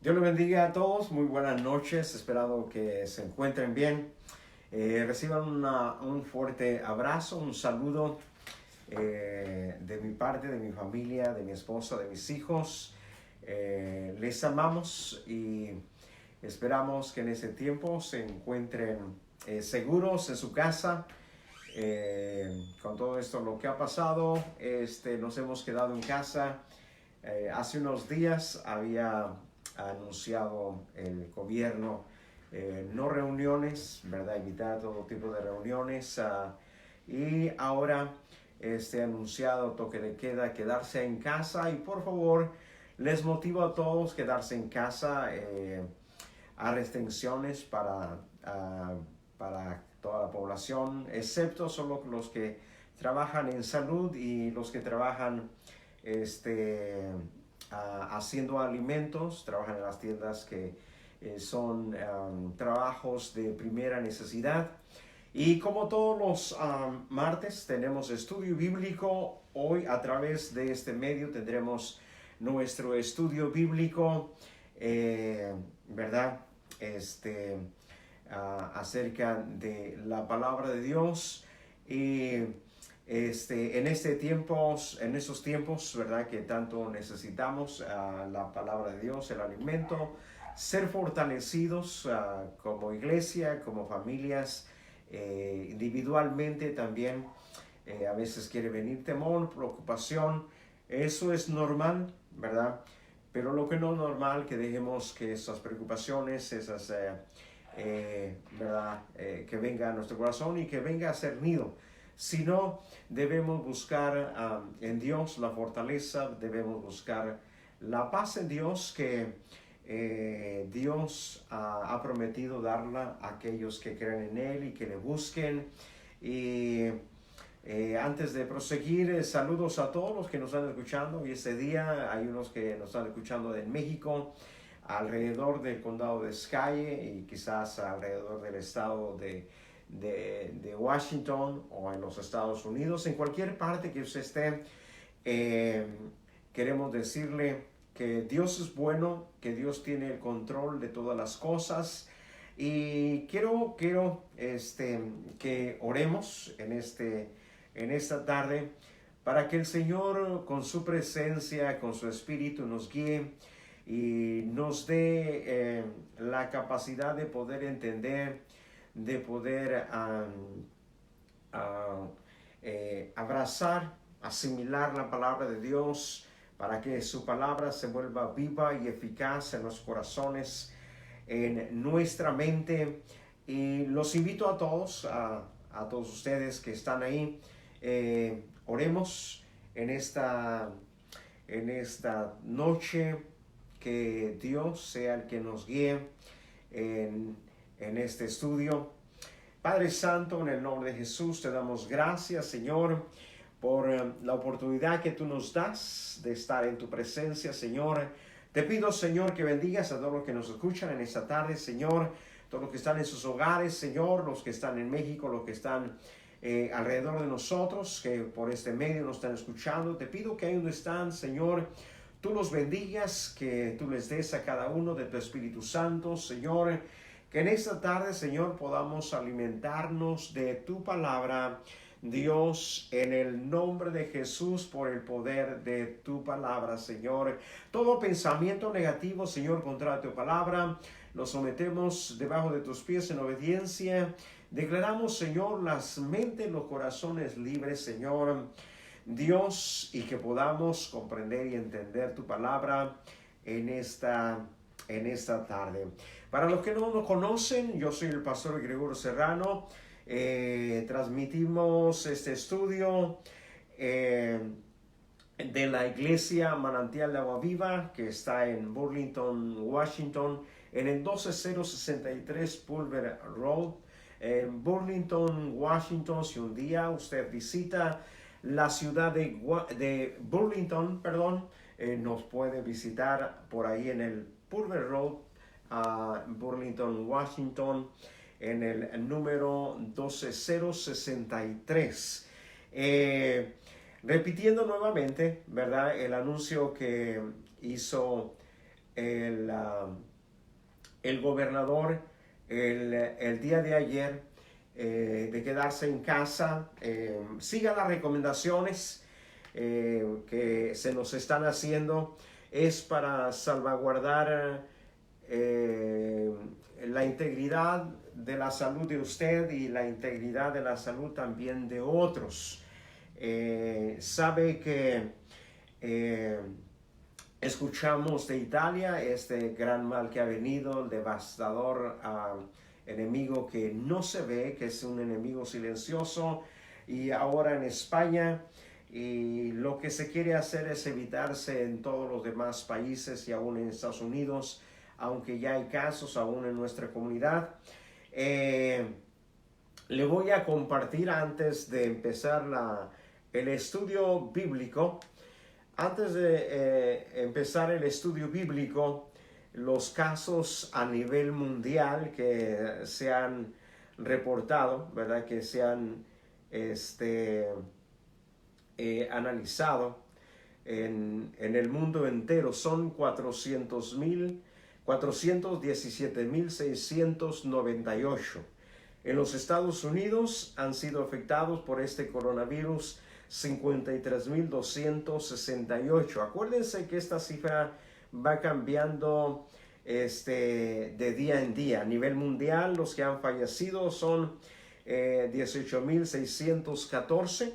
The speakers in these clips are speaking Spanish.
Dios les bendiga a todos, muy buenas noches, esperado que se encuentren bien. Reciban un fuerte abrazo, un saludo de mi parte, de mi familia, de mi esposa, de mis hijos. Les amamos y esperamos que en ese tiempo se encuentren seguros en su casa. Con todo esto lo que ha pasado, nos hemos quedado en casa. Hace unos días había anunciado el gobierno no reuniones, ¿verdad? Evitar todo tipo de reuniones. Y ahora ha anunciado toque de queda, quedarse en casa. Y por favor, les motivo a todos quedarse en casa. A restricciones para toda la población, excepto solo los que trabajan en salud y los que trabajan haciendo alimentos, trabajan en las tiendas que son trabajos de primera necesidad. Y como todos los martes tenemos estudio bíblico, hoy a través de este medio tendremos nuestro estudio bíblico, ¿verdad? Acerca de la palabra de Dios. Y en estos tiempos, ¿verdad? Que tanto necesitamos la palabra de Dios, el alimento, ser fortalecidos como iglesia, como familias, individualmente también. A veces quiere venir temor, preocupación, eso es normal, ¿verdad? Pero lo que no es normal, que dejemos que esas preocupaciones, ¿verdad? Que venga a nuestro corazón y que venga a ser nido. Sino debemos buscar en Dios la fortaleza, debemos buscar la paz en Dios que Dios ha prometido darla a aquellos que creen en Él y que le busquen. Y antes de proseguir, saludos a todos los que nos están escuchando. Hoy este día hay unos que nos están escuchando en México, alrededor del condado de Sky y quizás alrededor del estado de Washington o en los Estados Unidos. En cualquier parte que usted esté, queremos decirle que Dios es bueno, que Dios tiene el control de todas las cosas. Y quiero que oremos en esta tarde para que el Señor con su presencia, con su espíritu nos guíe y nos dé la capacidad de poder entender, de poder abrazar, asimilar la palabra de Dios, para que su palabra se vuelva viva y eficaz en los corazones, en nuestra mente. Y los invito a todos, a todos ustedes que están ahí, oremos en esta noche, que Dios sea el que nos guíe en este estudio. Padre Santo, en el nombre de Jesús, te damos gracias, Señor, por la oportunidad que tú nos das de estar en tu presencia, Señor. Te pido, Señor, que bendigas a todos los que nos escuchan en esta tarde, Señor, todos los que están en sus hogares, Señor, los que están en México, los que están alrededor de nosotros, que por este medio nos están escuchando. Te pido que ahí donde están, Señor, tú los bendigas, que tú les des a cada uno de tu Espíritu Santo, Señor, que en esta tarde, Señor, podamos alimentarnos de tu palabra, Dios, en el nombre de Jesús, por el poder de tu palabra, Señor. Todo pensamiento negativo, Señor, contra tu palabra, lo sometemos debajo de tus pies en obediencia. Declaramos, Señor, las mentes, los corazones libres, Señor, Dios, y que podamos comprender y entender tu palabra en esta tarde. Para los que no nos conocen, yo soy el pastor Gregorio Serrano. Transmitimos este estudio de la iglesia Manantial de Agua Viva, que está en Burlington, Washington, en el 12063 Pulver Road, en Burlington, Washington. Si un día usted visita la ciudad de Burlington, nos puede visitar por ahí en el Pulver Road, Burlington, Washington, en el número 12063. Repitiendo nuevamente, ¿verdad? El anuncio que hizo el gobernador el día de ayer de quedarse en casa. Siga las recomendaciones que se nos están haciendo. Es para salvaguardar la integridad de la salud de usted y la integridad de la salud también de otros. Sabe que escuchamos de Italia este gran mal que ha venido, el devastador enemigo que no se ve, que es un enemigo silencioso, y ahora en España. Y lo que se quiere hacer es evitarse en todos los demás países y aún en Estados Unidos, aunque ya hay casos aún en nuestra comunidad. Le voy a compartir antes de empezar el estudio bíblico. Antes de empezar el estudio bíblico, los casos a nivel mundial que se han reportado, ¿verdad? Que se han analizado en el mundo entero, son 417.698. En los Estados Unidos han sido afectados por este coronavirus 53.268. Acuérdense que esta cifra va cambiando de día en día. A nivel mundial, los que han fallecido son 18.614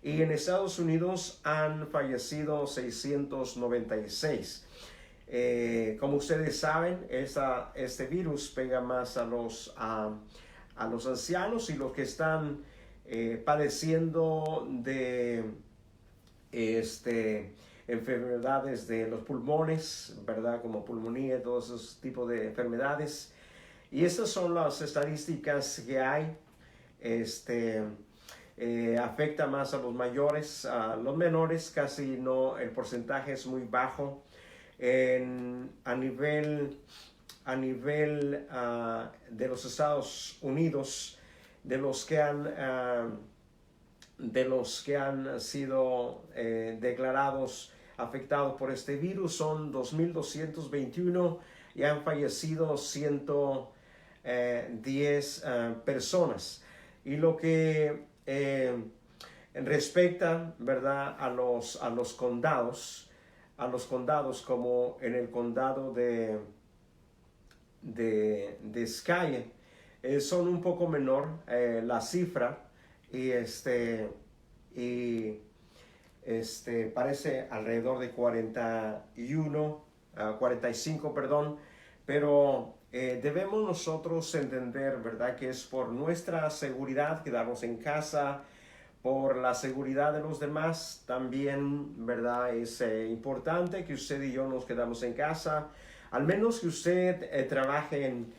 y en Estados Unidos han fallecido 696. Como ustedes saben, este virus pega más a los ancianos y los que están padeciendo de enfermedades de los pulmones, ¿verdad? Como pulmonía, todos esos tipos de enfermedades. Y esas son las estadísticas que hay. Afecta más a los mayores, a los menores casi no, el porcentaje es muy bajo. A nivel de los Estados Unidos, de los que han sido declarados afectados por este virus, son 2.221 y han fallecido 110 personas. Y lo que respecta, ¿verdad?, a los condados, como en el condado de Sky, son un poco menor la cifra y parece alrededor de 45, perdón, pero debemos nosotros entender, ¿verdad?, que es por nuestra seguridad quedarnos en casa, por la seguridad de los demás. También, ¿verdad?, es importante que usted y yo nos quedamos en casa, al menos que usted trabaje en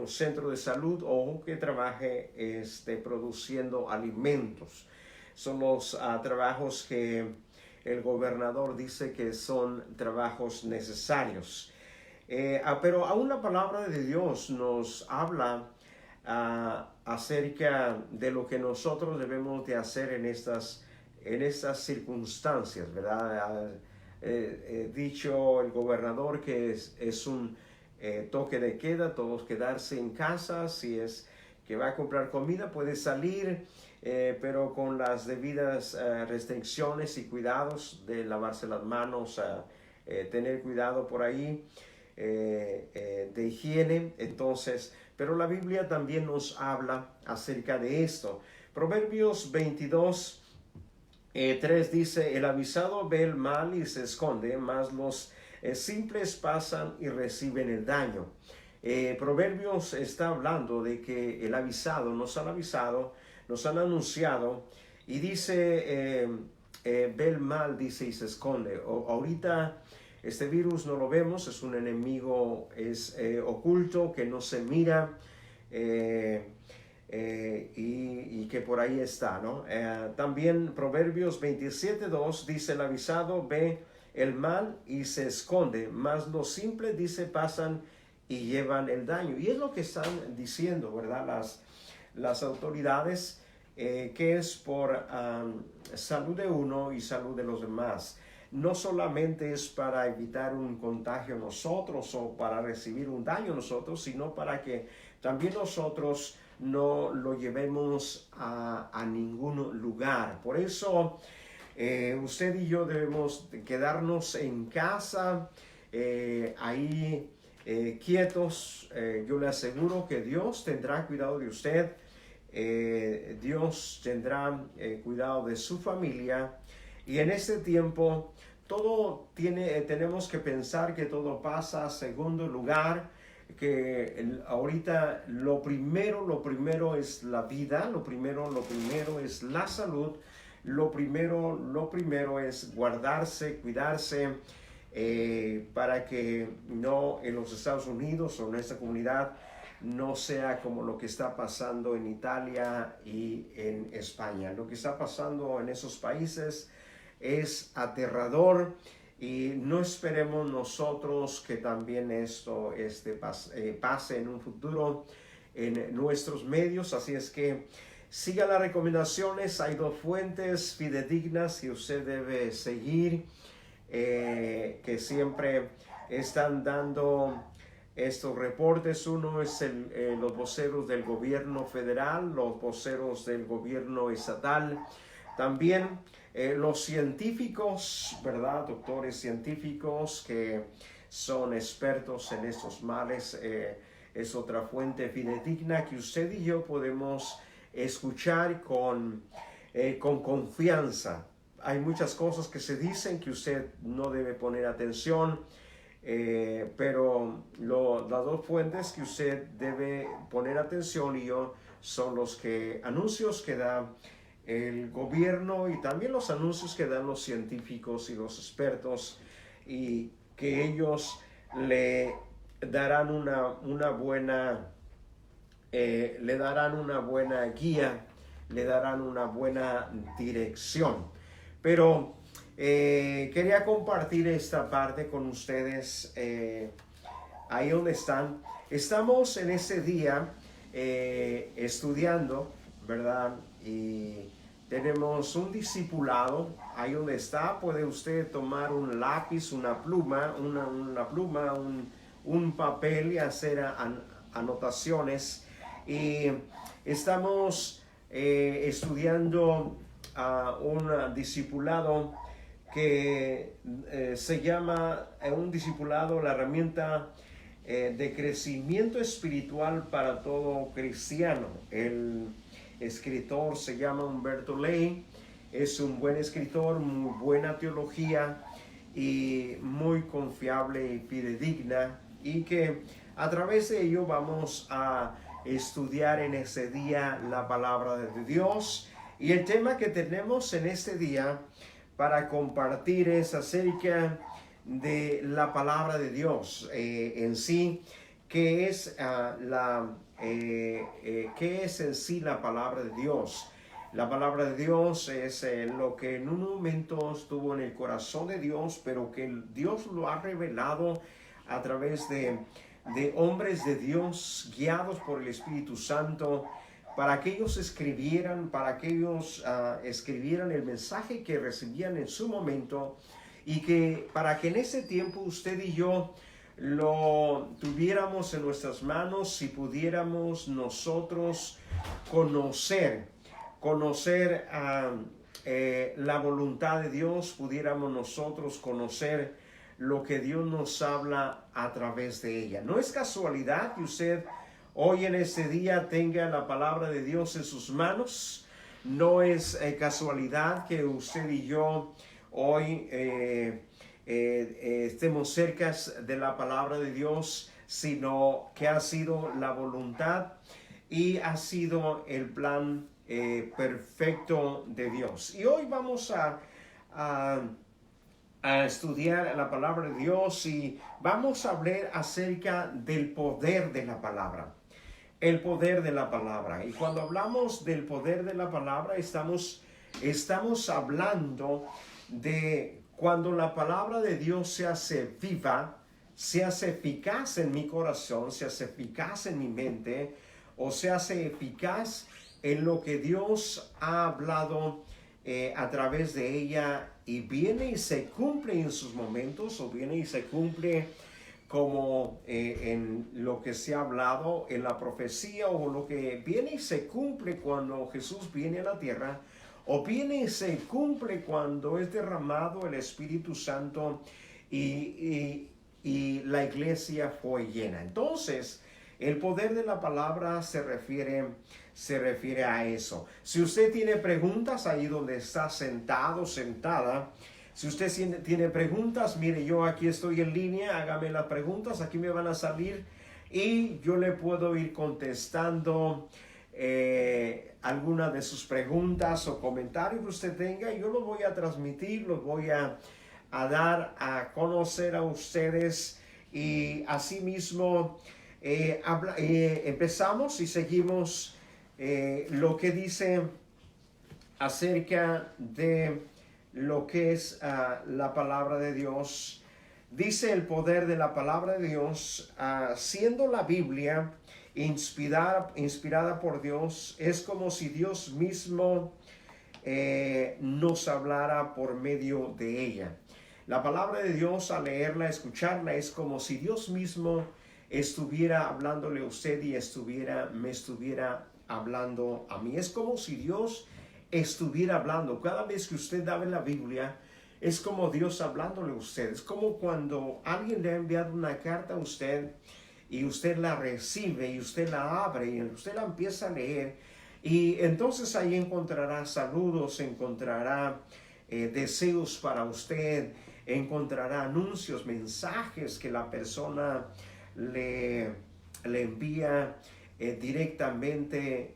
un centro de salud o que trabaje produciendo alimentos. Son los trabajos que el gobernador dice que son trabajos necesarios. Pero aún la palabra de Dios nos habla acerca de lo que nosotros debemos de hacer en estas circunstancias, ¿verdad? Dicho el gobernador que es un toque de queda, todos quedarse en casa. Si es que va a comprar comida puede salir, pero con las debidas restricciones y cuidados de lavarse las manos, tener cuidado por ahí de higiene. Entonces, pero la Biblia también nos habla acerca de esto. Proverbios 22:3 dice: el avisado ve el mal y se esconde, mas los simples pasan y reciben el daño. Proverbios está hablando de que el avisado, nos han anunciado, y dice, ve el mal, dice, y se esconde. Ahorita este virus no lo vemos, es un enemigo oculto que no se mira, y que por ahí está, ¿no? También Proverbios 27:2 dice: el avisado ve el mal y se esconde, mas los simples, dice, pasan y llevan el daño. Y es lo que están diciendo, ¿verdad? Las autoridades, que es por salud de uno y salud de los demás. no solamente es para evitar un contagio nosotros o para recibir un daño nosotros, sino para que también nosotros no lo llevemos a ningún lugar. Por eso usted y yo debemos quedarnos en casa, ahí quietos. Yo le aseguro que Dios tendrá cuidado de usted. Dios tendrá cuidado de su familia, y en este tiempo tenemos que pensar que todo pasa a segundo lugar, que ahorita lo primero es la vida, lo primero es la salud, lo primero es guardarse, cuidarse, para que no en los Estados Unidos o en esta comunidad no sea como lo que está pasando en Italia y en España. Lo que está pasando en esos países es aterrador, y no esperemos nosotros que también esto pase en un futuro en nuestros medios. Así es que siga las recomendaciones. Hay 2 fuentes fidedignas que usted debe seguir, que siempre están dando estos reportes. Uno es los voceros del gobierno federal, los voceros del gobierno estatal, también los científicos, ¿verdad? Doctores científicos que son expertos en estos males. Es otra fuente fidedigna que usted y yo podemos escuchar con confianza. Hay muchas cosas que se dicen que usted no debe poner atención, pero las 2 fuentes que usted debe poner atención son los anuncios que da el gobierno, y también los anuncios que dan los científicos y los expertos, y que ellos le darán una buena guía, le darán una buena dirección. Pero quería compartir esta parte con ustedes, ahí donde están. Estamos en ese día estudiando, ¿verdad? Y tenemos un discipulado. Ahí donde está, puede usted tomar un lápiz, una pluma, un papel y hacer anotaciones. Y estamos estudiando un discipulado que se llama la herramienta de crecimiento espiritual para todo cristiano. El escritor se llama Humberto Ley. Es un buen escritor, muy buena teología y muy confiable y fidedigna, y que a través de ello vamos a estudiar en ese día la palabra de Dios. Y el tema que tenemos en este día para compartir es acerca de la palabra de Dios en sí. ¿Qué es en sí la palabra de Dios? La palabra de Dios es lo que en un momento estuvo en el corazón de Dios, pero que Dios lo ha revelado a través de hombres de Dios guiados por el Espíritu Santo, para que ellos escribieran el mensaje que recibían en su momento, y que para que en ese tiempo usted y yo lo tuviéramos en nuestras manos y pudiéramos nosotros conocer la voluntad de Dios, pudiéramos nosotros conocer lo que Dios nos habla a través de ella. No es casualidad que usted hoy en este día tenga la palabra de Dios en sus manos. No es casualidad que usted y yo hoy estemos cerca de la palabra de Dios, sino que ha sido la voluntad y ha sido el plan perfecto de Dios. Y hoy vamos a estudiar la palabra de Dios, y vamos a hablar acerca del poder de la palabra. El poder de la palabra. Y cuando hablamos del poder de la palabra, estamos hablando de cuando la palabra de Dios se hace viva, se hace eficaz en mi corazón, se hace eficaz en mi mente, o se hace eficaz en lo que Dios ha hablado a través de ella y viene y se cumple en sus momentos, o viene y se cumple como en lo que se ha hablado en la profecía, o lo que viene y se cumple cuando Jesús viene a la tierra, o viene y se cumple cuando es derramado el Espíritu Santo y la iglesia fue llena. Entonces, el poder de la palabra se refiere a eso. Si usted tiene preguntas ahí donde está sentado, sentada, si usted tiene preguntas, mire, yo aquí estoy en línea, hágame las preguntas, aquí me van a salir y yo le puedo ir contestando alguna de sus preguntas o comentarios que usted tenga, y yo los voy a transmitir, los voy a dar a conocer a ustedes, y asimismo empezamos y seguimos lo que dice acerca de lo que es la palabra de Dios. Dice el poder de la palabra de Dios, siendo la Biblia inspirada por Dios, es como si Dios mismo nos hablara por medio de ella. La palabra de Dios, al leerla, escucharla, es como si Dios mismo estuviera hablándole a usted y me estuviera hablando a mí. Es como si Dios estuviera hablando. Cada vez que usted abre la Biblia, es como Dios hablándole a usted. Es como cuando alguien le ha enviado una carta a usted y usted la recibe y usted la abre y usted la empieza a leer, y entonces ahí encontrará saludos, encontrará deseos para usted, encontrará anuncios, mensajes que la persona le envía directamente,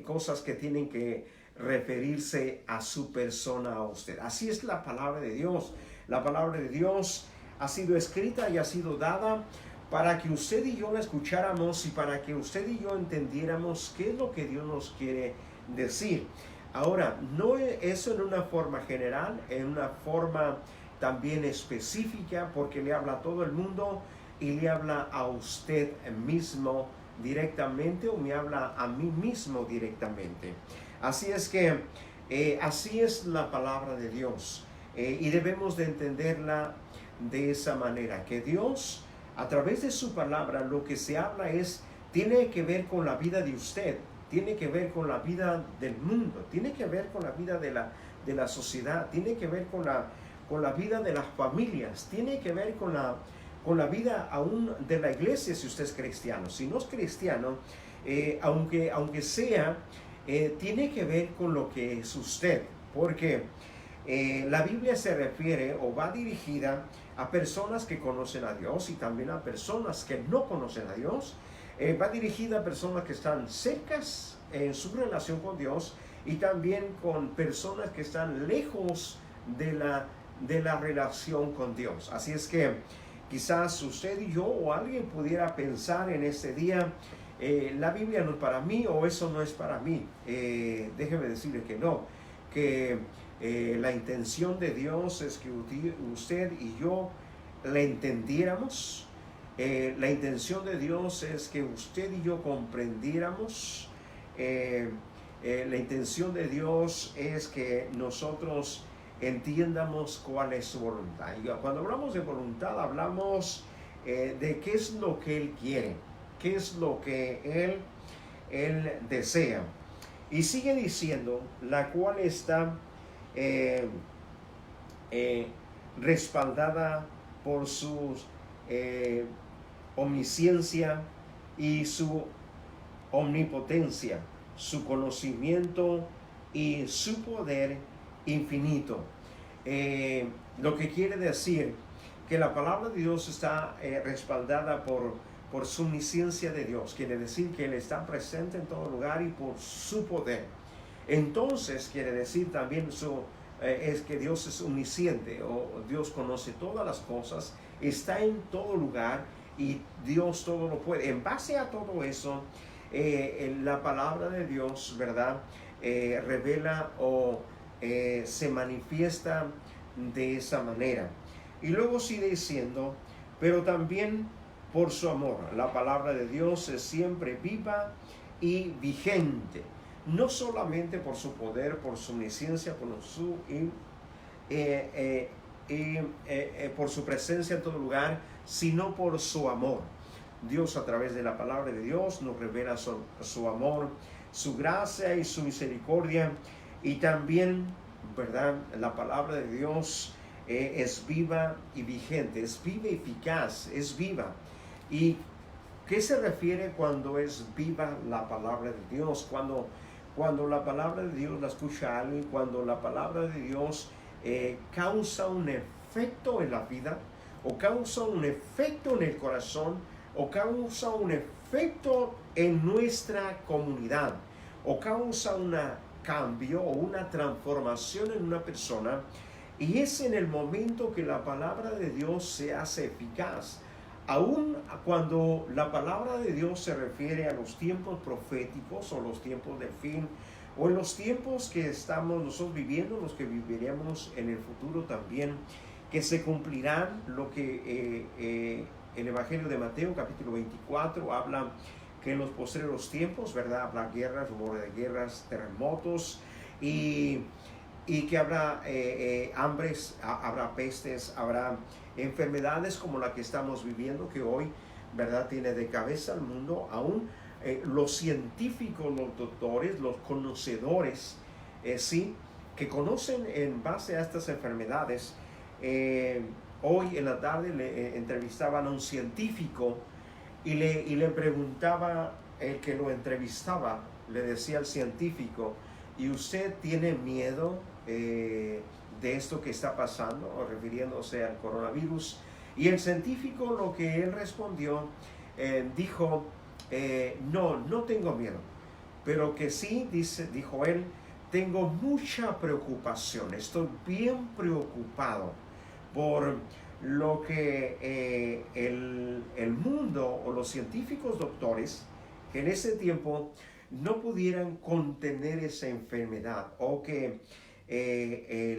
cosas que tienen que referirse a su persona, a usted. Así es la palabra de Dios. La palabra de Dios ha sido escrita y ha sido dada para que usted y yo la escucháramos y para que usted y yo entendiéramos qué es lo que Dios nos quiere decir. Ahora, no eso en una forma general, en una forma también específica, porque le habla a todo el mundo y le habla a usted mismo directamente, o me habla a mí mismo directamente. Así es que así es la palabra de Dios, y debemos de entenderla de esa manera, que Dios, a través de su palabra, lo que se habla tiene que ver con la vida de usted, tiene que ver con la vida del mundo, tiene que ver con la vida de la sociedad, tiene que ver con la vida de las familias, tiene que ver con la vida aún de la iglesia, si usted es cristiano. Si no es cristiano, aunque sea, tiene que ver con lo que es usted, porque la Biblia se refiere o va dirigida a personas que conocen a Dios y también a personas que no conocen a Dios. Va dirigida a personas que están cercas en su relación con Dios, y también con personas que están lejos de la relación con Dios. Así es que quizás usted y yo o alguien pudiera pensar en este día, la Biblia no es para mí, o eso no es para mí. Déjeme decirle que no, que la intención de Dios es que usted y yo la entendiéramos. La intención de Dios es que usted y yo comprendiéramos. La intención de Dios es que nosotros entiendamos cuál es su voluntad. Y cuando hablamos de voluntad, hablamos de qué es lo que Él quiere, qué es lo que Él desea. Y sigue diciendo, la cual está respaldada por su omnisciencia y su omnipotencia, su conocimiento y su poder infinito. Lo que quiere decir que la palabra de Dios está respaldada por su omnisciencia de Dios. Quiere decir que Él está presente en todo lugar y por su poder. Entonces quiere decir también es que Dios es omnisciente, o Dios conoce todas las cosas, está en todo lugar y Dios todo lo puede. En base a todo eso, la palabra de Dios, ¿verdad? Revela o se manifiesta de esa manera. Y luego sigue diciendo, pero también por su amor. La palabra de Dios es siempre viva y vigente. no solamente por su poder, por su omnisciencia, por su presencia en todo lugar, sino por su amor. Dios, a través de la palabra de Dios, nos revela su amor, su gracia y su misericordia. Y también, ¿verdad?, la palabra de Dios es viva y vigente, es viva y eficaz, es viva. ¿Y qué se refiere cuando es viva la palabra de Dios? Cuando la palabra de Dios la escucha alguien, cuando la palabra de Dios causa un efecto en la vida, o causa un efecto en el corazón, o causa un efecto en nuestra comunidad, o causa un cambio o una transformación en una persona, y es en el momento que la palabra de Dios se hace eficaz. Aún cuando la palabra de Dios se refiere a los tiempos proféticos o los tiempos del fin, o en los tiempos que estamos nosotros viviendo, los que viviremos en el futuro también, que se cumplirán lo que el Evangelio de Mateo capítulo 24 habla, que en los postreros tiempos, ¿verdad?, habrá guerras, rumores de guerras, terremotos, y que habrá hambres, habrá pestes, habrá enfermedades como la que estamos viviendo, que hoy, ¿verdad?, tiene de cabeza al mundo. Aún los científicos, los doctores, los conocedores, sí, que conocen en base a estas enfermedades. Hoy en la tarde le entrevistaban a un científico y le preguntaba, el que lo entrevistaba, le decía al científico: ¿y usted tiene miedo de esto que está pasando, o refiriéndose al coronavirus? Y el científico, lo que él respondió, dijo: no tengo miedo, pero que sí, dijo él, tengo mucha preocupación, estoy bien preocupado por lo que el mundo o los científicos doctores, que en ese tiempo no pudieran contener esa enfermedad, o que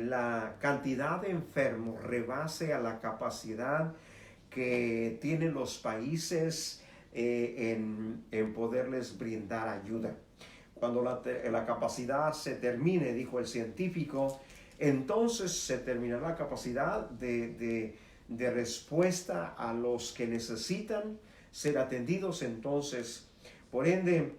la cantidad de enfermos rebase a la capacidad que tienen los países en poderles brindar ayuda. Cuando la capacidad se termine, dijo el científico, entonces se terminará la capacidad de respuesta a los que necesitan ser atendidos. Entonces, por ende,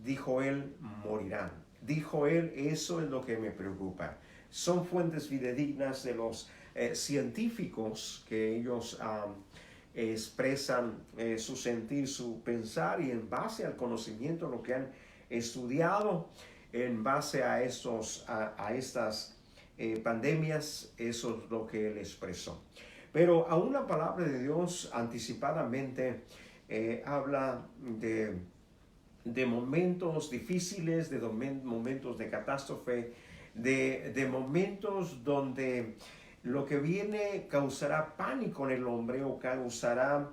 dijo él, morirán. Dijo él, eso es lo que me preocupa. Son fuentes fidedignas de los científicos, que ellos expresan su sentir, su pensar, y en base al conocimiento, lo que han estudiado, en base a estas pandemias, eso es lo que él expresó. Pero aún la palabra de Dios anticipadamente habla de momentos difíciles, de momentos de catástrofe, de momentos donde lo que viene causará pánico en el hombre, o causará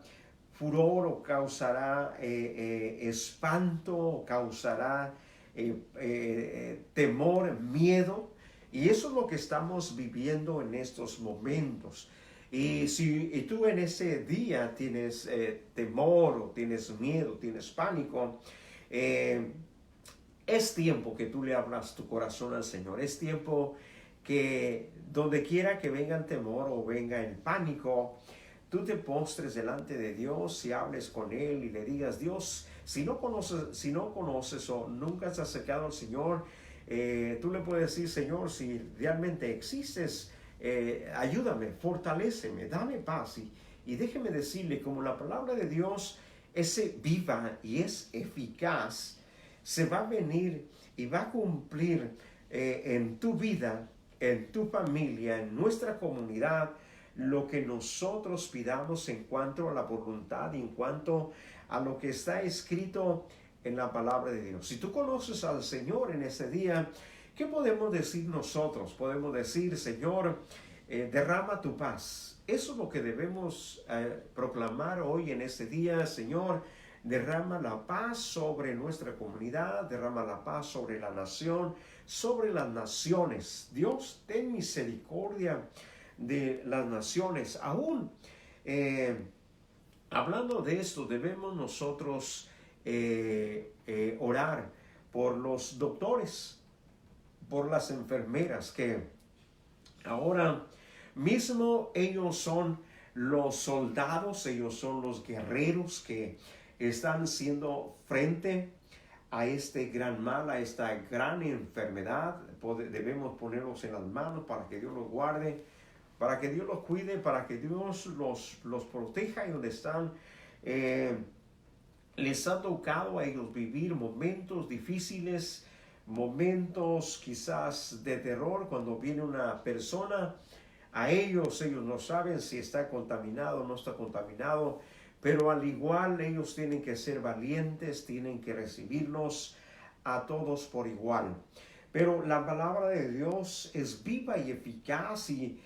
furor, o causará espanto, o causará temor, miedo. Y eso es lo que estamos viviendo en estos momentos. Y si tú en ese día tienes temor, o tienes miedo, tienes pánico, es tiempo que tú le abras tu corazón al Señor. Es tiempo que donde quiera que venga el temor o venga el pánico, tú te postres delante de Dios y hables con Él y le digas: Dios, si no conoces o nunca has acercado al Señor, tú le puedes decir: Señor, si realmente existes, ayúdame, fortaléceme, dame paz. Y déjeme decirle, como la palabra de Dios es viva y es eficaz, se va a venir y va a cumplir en tu vida, en tu familia, en nuestra comunidad, lo que nosotros pidamos en cuanto a la voluntad y en cuanto a lo que está escrito en la palabra de Dios. Si tú conoces al Señor en ese día, ¿qué podemos decir nosotros? Podemos decir: Señor, derrama tu paz. Eso es lo que debemos proclamar hoy en este día. Señor, derrama la paz sobre nuestra comunidad, derrama la paz sobre la nación, sobre las naciones. Dios, ten misericordia de las naciones. Aún hablando de esto, debemos nosotros orar por los doctores, por las enfermeras, que ahora mismo ellos son los soldados, ellos son los guerreros que están haciendo frente a este gran mal, a esta gran enfermedad. Debemos ponerlos en las manos para que Dios los guarde, para que Dios los cuide, para que Dios los proteja y donde están. Les ha tocado a ellos vivir momentos difíciles, momentos quizás de terror cuando viene una persona. A ellos no saben si está contaminado o no está contaminado, pero al igual ellos tienen que ser valientes, tienen que recibirlos a todos por igual. Pero la palabra de Dios es viva y eficaz, y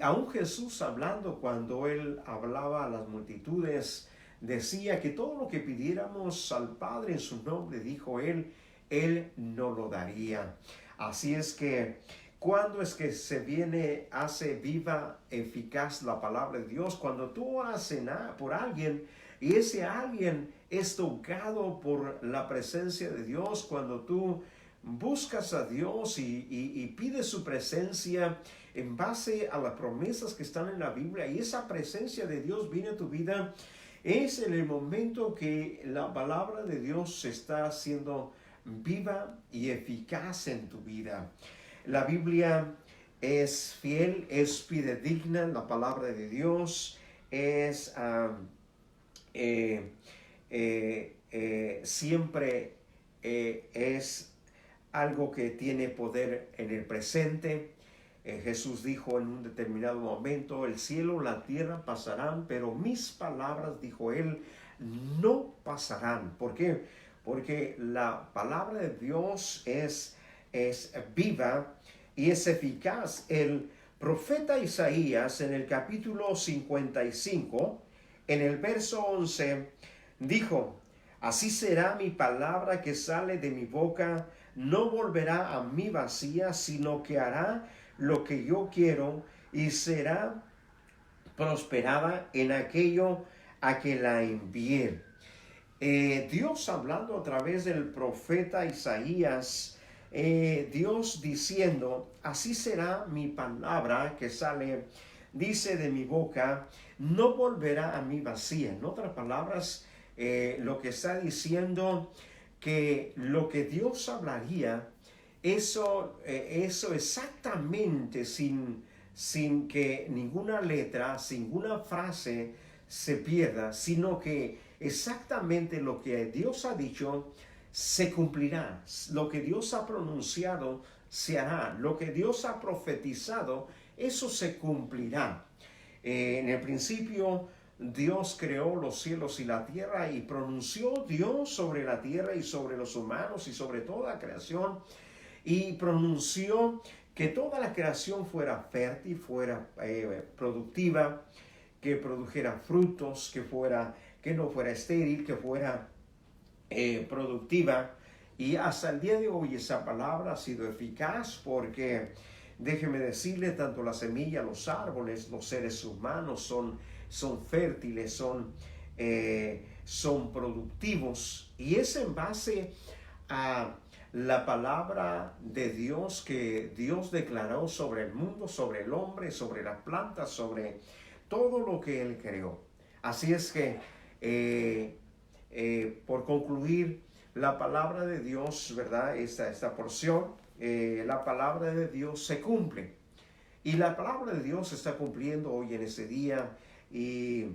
aún Jesús, hablando cuando él hablaba a las multitudes, decía que todo lo que pidiéramos al Padre en su nombre, dijo él nos lo daría. Así es que, ¿cuándo es que hace viva, eficaz la palabra de Dios? Cuando tú oras por alguien y ese alguien es tocado por la presencia de Dios, cuando tú buscas a Dios y pides su presencia en base a las promesas que están en la Biblia, y esa presencia de Dios viene a tu vida, es en el momento que la palabra de Dios se está haciendo viva y eficaz en tu vida. La Biblia es fiel, es fidedigna, la palabra de Dios es siempre es algo que tiene poder en el presente. Jesús dijo en un determinado momento: el cielo y la tierra pasarán, pero mis palabras, dijo él, no pasarán. ¿Por qué? Porque la palabra de Dios es viva y es eficaz. El profeta Isaías, en el capítulo 55, en el verso 11, dijo: así será mi palabra que sale de mi boca, no volverá a mí vacía, sino que hará lo que yo quiero y será prosperada en aquello a que la envié. Dios hablando a través del profeta Isaías, Dios diciendo: así será mi palabra que sale, dice, de mi boca, no volverá a mí vacía. En otras palabras, lo que está diciendo, que lo que Dios hablaría, eso exactamente, sin que ninguna letra, sin ninguna frase se pierda, sino que exactamente lo que Dios ha dicho se cumplirá. Lo que Dios ha pronunciado se hará. Lo que Dios ha profetizado, eso se cumplirá. En el principio Dios creó los cielos y la tierra, y pronunció Dios sobre la tierra y sobre los humanos y sobre toda la creación, y pronunció que toda la creación fuera fértil, fuera productiva, que produjera frutos, que no fuera estéril, que fuera productiva. Y hasta el día de hoy esa palabra ha sido eficaz, porque déjeme decirle, tanto la semilla, los árboles, los seres humanos son fértiles, son productivos, y es en base a la palabra de Dios que Dios declaró sobre el mundo, sobre el hombre, sobre las plantas, sobre todo lo que Él creó. Así es que, por concluir, la palabra de Dios, ¿verdad? Esta porción, la palabra de Dios se cumple. Y la palabra de Dios se está cumpliendo hoy en ese día. Y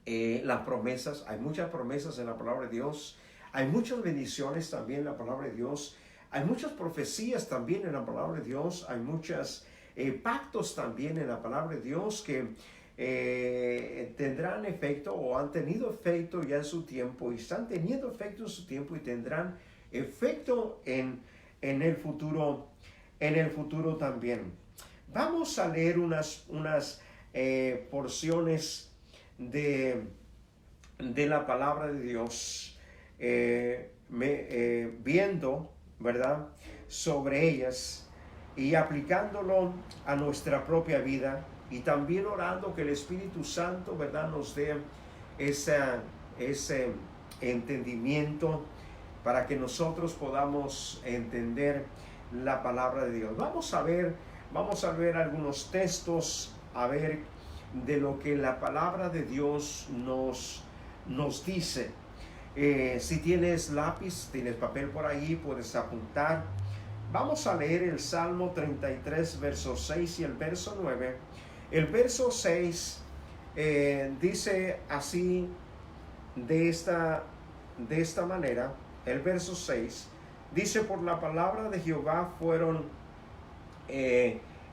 las promesas, hay muchas promesas en la palabra de Dios. Hay muchas bendiciones también en la palabra de Dios. Hay muchas profecías también en la palabra de Dios. Hay muchos pactos también en la palabra de Dios que tendrán efecto, o han tenido efecto ya en su tiempo, y están teniendo efecto en su tiempo, y tendrán efecto en el futuro también. Vamos a leer unas porciones de la palabra de Dios, viendo, ¿verdad?, sobre ellas y aplicándolo a nuestra propia vida, y también orando que el Espíritu Santo, ¿verdad?, nos dé ese entendimiento para que nosotros podamos entender la palabra de Dios. Vamos a ver algunos textos, a ver de lo que la palabra de Dios nos dice. Si tienes lápiz, tienes papel por ahí, puedes apuntar. Vamos a leer el Salmo 33, verso 6 y el verso 9. El verso 6 dice así, de esta manera. El verso 6 dice: por la palabra de Jehová fueron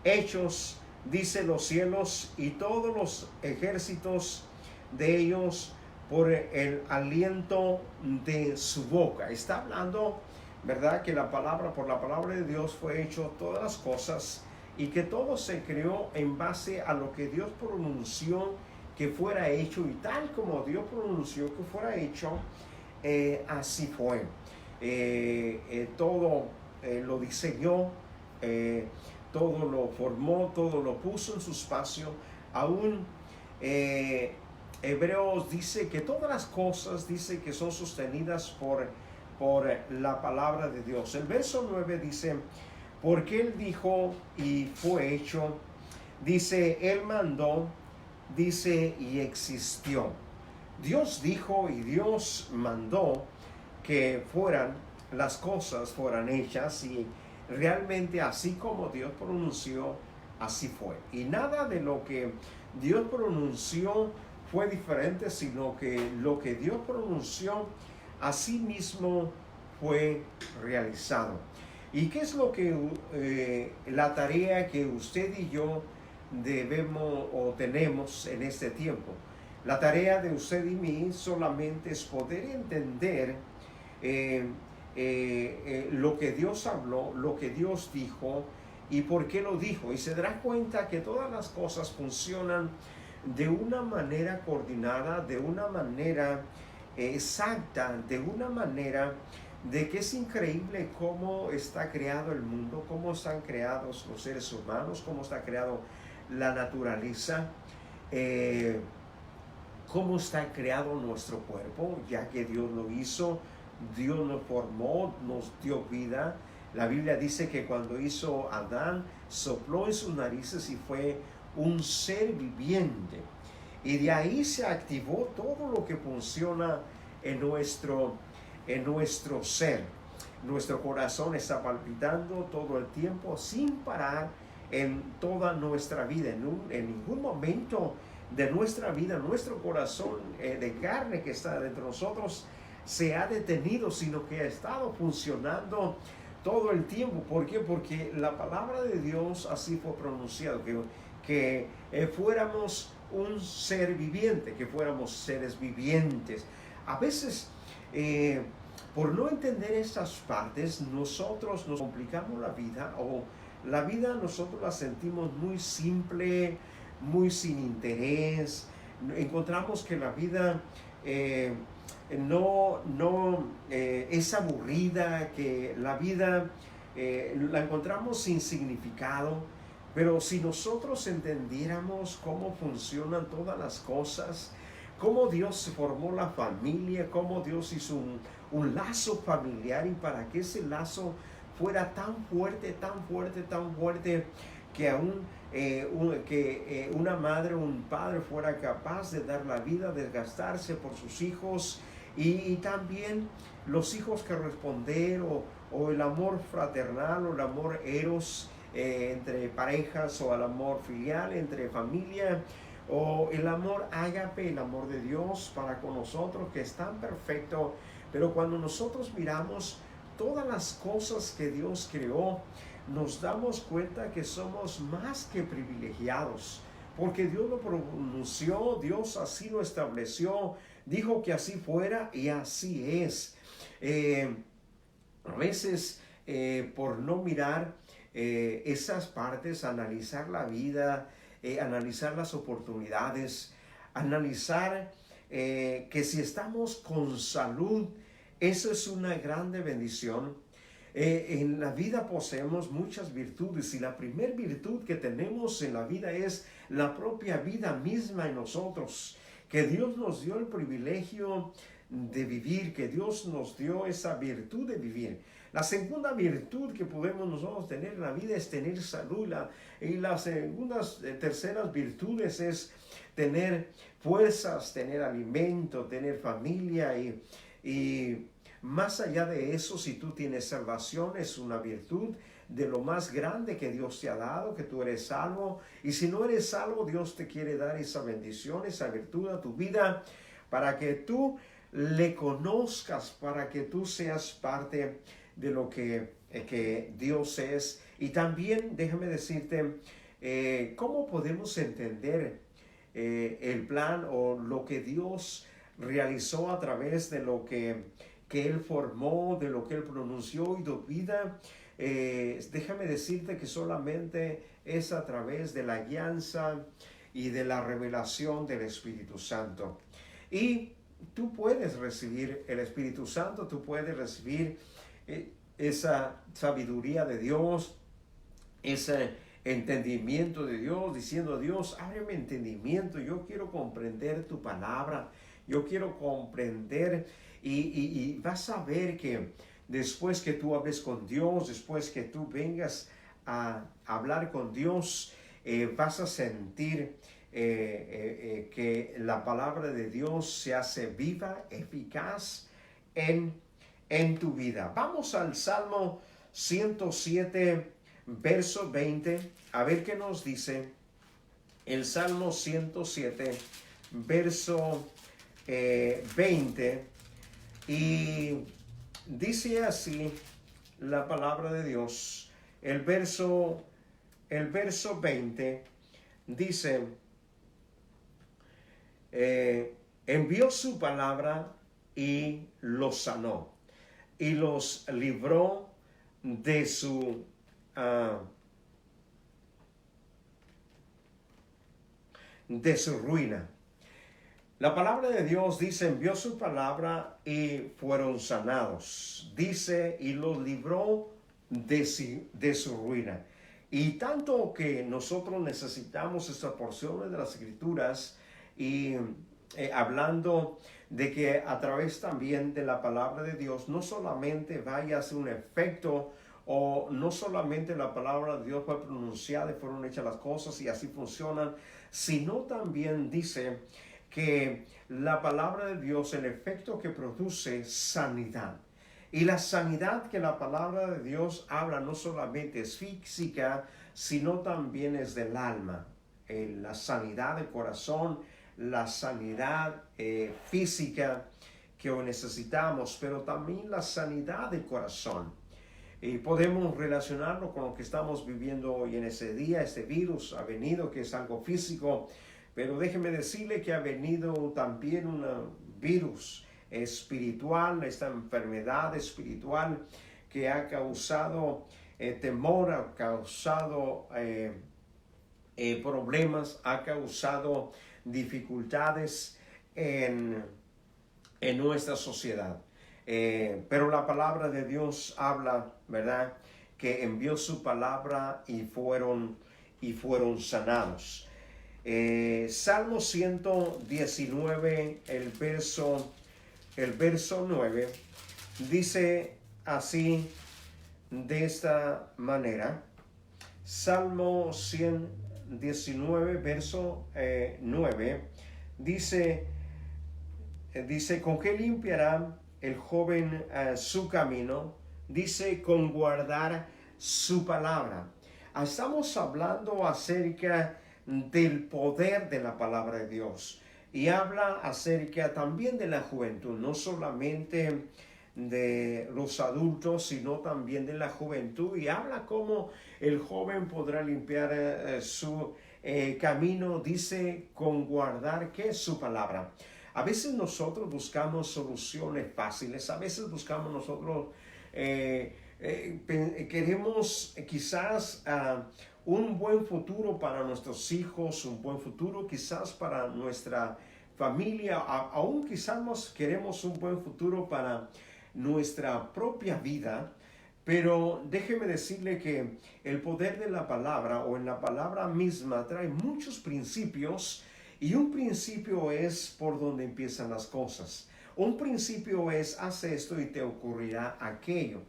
hechos, dice, los cielos y todos los ejércitos de ellos por el aliento de su boca. Está hablando, ¿verdad?, que por la palabra de Dios fue hecho todas las cosas, y que todo se creó en base a lo que Dios pronunció que fuera hecho, y tal como Dios pronunció que fuera hecho, así fue. Todo lo diseñó, todo lo formó, todo lo puso en su espacio. Aún Hebreos dice que todas las cosas, dice que son sostenidas por la palabra de Dios. El verso 9 dice: porque Él dijo y fue hecho, dice, Él mandó, dice, y existió. Dios dijo y Dios mandó que las cosas fueran hechas, y realmente así como Dios pronunció, así fue. Y nada de lo que Dios pronunció fue diferente, sino que lo que Dios pronunció, así mismo fue realizado. ¿Y qué es lo que la tarea que usted y yo debemos o tenemos en este tiempo? La tarea de usted y mí solamente es poder entender lo que Dios habló, lo que Dios dijo y por qué lo dijo. Y se dará cuenta que todas las cosas funcionan de una manera coordinada, de una manera exacta, de una manera de que es increíble cómo está creado el mundo, cómo están creados los seres humanos, cómo está creado la naturaleza, cómo está creado nuestro cuerpo, ya que Dios lo hizo, Dios nos formó, nos dio vida. La Biblia dice que cuando hizo a Adán, sopló en sus narices y fue un ser viviente. Y de ahí se activó todo lo que funciona en nuestro ser. Nuestro corazón está palpitando todo el tiempo sin parar en toda nuestra vida. En ningún momento de nuestra vida, nuestro corazón de carne que está dentro de nosotros se ha detenido, sino que ha estado funcionando todo el tiempo. ¿Por qué? Porque la palabra de Dios así fue pronunciado, que fuéramos un ser viviente, que fuéramos seres vivientes. A veces, por no entender estas partes, nosotros nos complicamos la vida, o la vida nosotros la sentimos muy simple, muy sin interés. Encontramos que la vida es aburrida, que la vida la encontramos sin significado. Pero si nosotros entendiéramos cómo funcionan todas las cosas, cómo Dios formó la familia, cómo Dios hizo un lazo familiar, y para que ese lazo fuera tan fuerte, tan fuerte, tan fuerte, que aún una madre o un padre fuera capaz de dar la vida, desgastarse por sus hijos, y también los hijos que responder, o el amor fraternal, o el amor eros entre parejas, o el amor filial entre familia, o el amor ágape, el amor de Dios para con nosotros, que es tan perfecto. Pero cuando nosotros miramos todas las cosas que Dios creó, nos damos cuenta que somos más que privilegiados, porque Dios lo pronunció, Dios así lo estableció, dijo que así fuera, y así es. A veces, por no mirar esas partes, analizar la vida, analizar las oportunidades, analizar que si estamos con salud, eso es una grande bendición. En la vida poseemos muchas virtudes, y la primer virtud que tenemos en la vida es la propia vida misma en nosotros, que Dios nos dio el privilegio de vivir, que Dios nos dio esa virtud de vivir. La segunda virtud que podemos nosotros tener en la vida es tener salud. Y las segundas, terceras virtudes es tener fuerzas, tener alimento, tener familia y más allá de eso, si tú tienes salvación, es una virtud de lo más grande que Dios te ha dado, que tú eres salvo. Y si no eres salvo, Dios te quiere dar esa bendición, esa virtud a tu vida, para que tú le conozcas, para que tú seas parte de lo que Dios es. Y también déjame decirte cómo podemos entender el plan o lo que Dios realizó a través de lo que Él formó, de lo que Él pronunció y dio vida. Déjame decirte que solamente es a través de la guianza y de la revelación del Espíritu Santo. Y tú puedes recibir el Espíritu Santo, tú puedes recibir esa sabiduría de Dios, ese entendimiento de Dios, diciendo: Dios, ábreme entendimiento, yo quiero comprender tu palabra, yo quiero comprender, y vas a ver que después que tú hables con Dios, después que tú vengas a hablar con Dios, vas a sentir que la palabra de Dios se hace viva, eficaz en tu vida. Vamos al Salmo 107, verso 20, a ver qué nos dice el Salmo 107, verso 20, y dice así la palabra de Dios. El verso 20 dice: envió su palabra y los sanó, y los libró de su ruina. La palabra de Dios dice: envió su palabra y fueron sanados. Dice: y los libró de su ruina. Y tanto que nosotros necesitamos estas porciones de las Escrituras, y hablando de que a través también de la palabra de Dios no solamente vaya a hacer un efecto, o no solamente la palabra de Dios fue pronunciada y fueron hechas las cosas y así funcionan, sino también dice que la palabra de Dios, el efecto que produce sanidad. Y la sanidad que la palabra de Dios habla no solamente es física, sino también es del alma. La sanidad del corazón, la sanidad física que hoy necesitamos, pero también la sanidad del corazón. Y podemos relacionarlo con lo que estamos viviendo hoy en ese día. Este virus ha venido, que es algo físico, pero déjeme decirle que ha venido también un virus espiritual, esta enfermedad espiritual que ha causado temor, ha causado problemas, ha causado dificultades en nuestra sociedad. Pero la palabra de Dios habla, ¿verdad?, que envió su palabra y fueron sanados. Salmo 119, el verso 9, dice así, de esta manera. Salmo 119, verso 9, dice: ¿con qué limpiará el joven su camino? Dice: con guardar su palabra. Estamos hablando acerca del poder de la palabra de Dios, y habla acerca también de la juventud, no solamente de los adultos, sino también de la juventud, y habla cómo el joven podrá limpiar su camino. Dice: con guardar, ¿qué es su palabra? A veces nosotros buscamos soluciones fáciles, a veces buscamos nosotros, queremos quizás un buen futuro para nuestros hijos, un buen futuro quizás para nuestra familia, aún quizás queremos un buen futuro para nuestra propia vida. Pero déjeme decirle que el poder de la palabra, o en la palabra misma, trae muchos principios. Y un principio es por donde empiezan las cosas. Un principio es, haz esto y te ocurrirá aquello.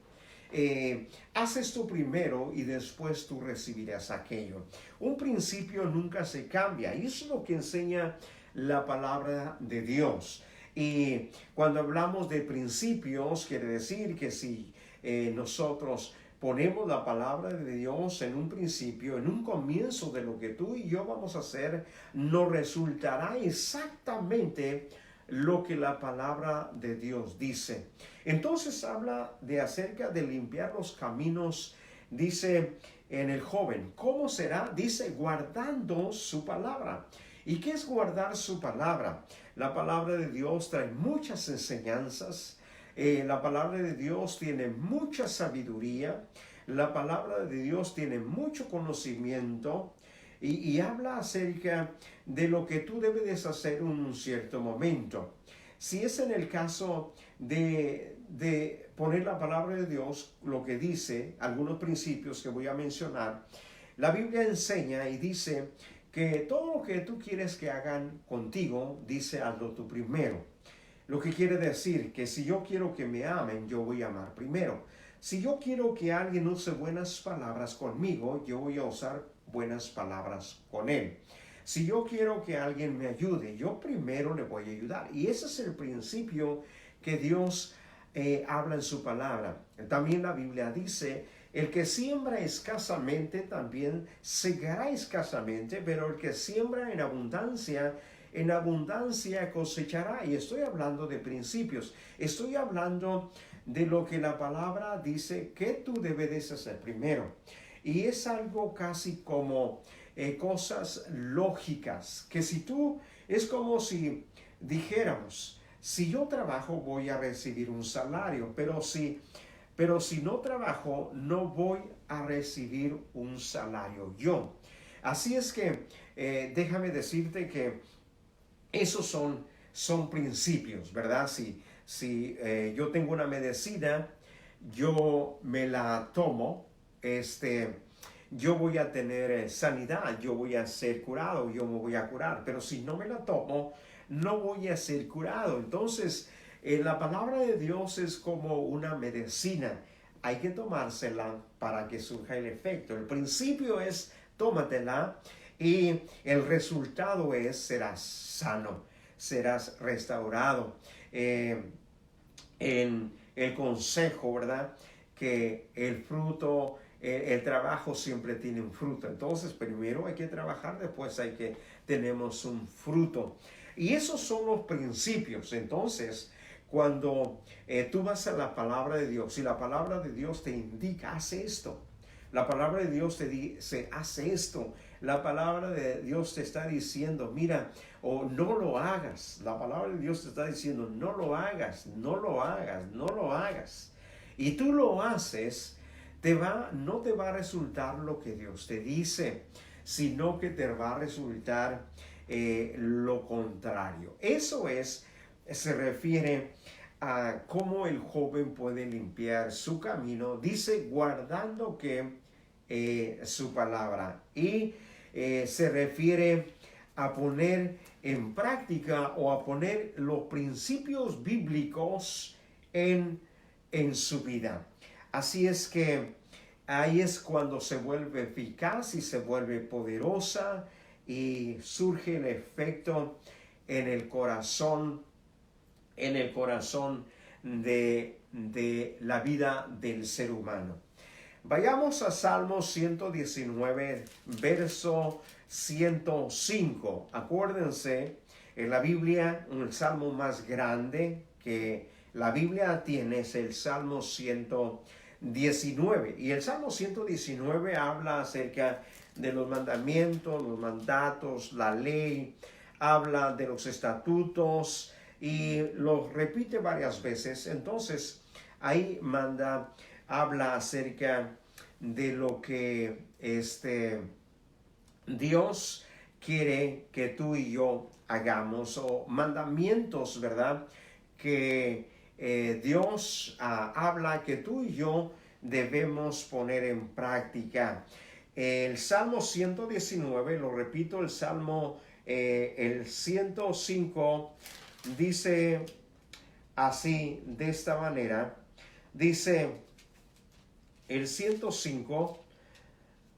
Haz esto primero y después tú recibirás aquello. Un principio nunca se cambia y eso es lo que enseña la palabra de Dios. Y cuando hablamos de principios, quiere decir que si nosotros ponemos la palabra de Dios en un principio, en un comienzo de lo que tú y yo vamos a hacer, nos resultará exactamente lo que la palabra de Dios dice. Entonces habla de acerca de limpiar los caminos, dice en el joven. ¿Cómo será? Dice guardando su palabra. ¿Y qué es guardar su palabra? La palabra de Dios trae muchas enseñanzas. La palabra de Dios tiene mucha sabiduría. La palabra de Dios tiene mucho conocimiento. Y habla acerca de lo que tú debes hacer en un cierto momento. Si es en el caso de poner la palabra de Dios, lo que dice, algunos principios que voy a mencionar, la Biblia enseña y dice que todo lo que tú quieres que hagan contigo, dice hazlo tú primero. Lo que quiere decir que si yo quiero que me amen, yo voy a amar primero. Si yo quiero que alguien use buenas palabras conmigo, yo voy a usar buenas palabras con él. Si yo quiero que alguien me ayude, yo primero le voy a ayudar. Y ese es el principio que Dios habla en su palabra. También la Biblia dice, el que siembra escasamente también segará escasamente, pero el que siembra en abundancia cosechará. Y estoy hablando de principios. Estoy hablando de lo que la palabra dice que tú debes hacer primero. Y es algo casi como cosas lógicas, que si tú, es como si dijéramos, si yo trabajo voy a recibir un salario, pero si no trabajo no voy a recibir un salario yo. Así es que déjame decirte que esos son principios, ¿verdad? Si yo tengo una medicina, yo me la tomo, yo voy a tener sanidad, yo voy a ser curado, yo me voy a curar, pero si no me la tomo, no voy a ser curado. Entonces, la palabra de Dios es como una medicina, hay que tomársela para que surja el efecto. El principio es tómatela y el resultado es serás sano, serás restaurado. En el consejo, ¿verdad? Que el fruto, el trabajo siempre tiene un fruto. Entonces, primero hay que trabajar, después tenemos un fruto. Y esos son los principios. Entonces, cuando tú vas a la palabra de Dios y la palabra de Dios te indica, hace esto. La palabra de Dios te dice, hace esto. La palabra de Dios te está diciendo, mira, o no lo hagas. La palabra de Dios te está diciendo, no lo hagas, no lo hagas, no lo hagas. Y tú lo haces, no te va a resultar lo que Dios te dice, sino que te va a resultar lo contrario. Eso se refiere a cómo el joven puede limpiar su camino. Dice, guardando su palabra. Y se refiere a poner en práctica o a poner los principios bíblicos en su vida. Así es que ahí es cuando se vuelve eficaz y se vuelve poderosa y surge el efecto en el corazón de la vida del ser humano. Vayamos a Salmo 119, verso 105. Acuérdense, en la Biblia, el salmo más grande que la Biblia tiene es el Salmo 119. Y el Salmo 119 habla acerca de los mandamientos, los mandatos, la ley, habla de los estatutos y los repite varias veces. Entonces, ahí habla acerca de lo que Dios quiere que tú y yo hagamos, o mandamientos, ¿verdad? Que Dios habla que tú y yo debemos poner en práctica. El Salmo 119, lo repito, el Salmo el 105 dice así, de esta manera. Dice el 105,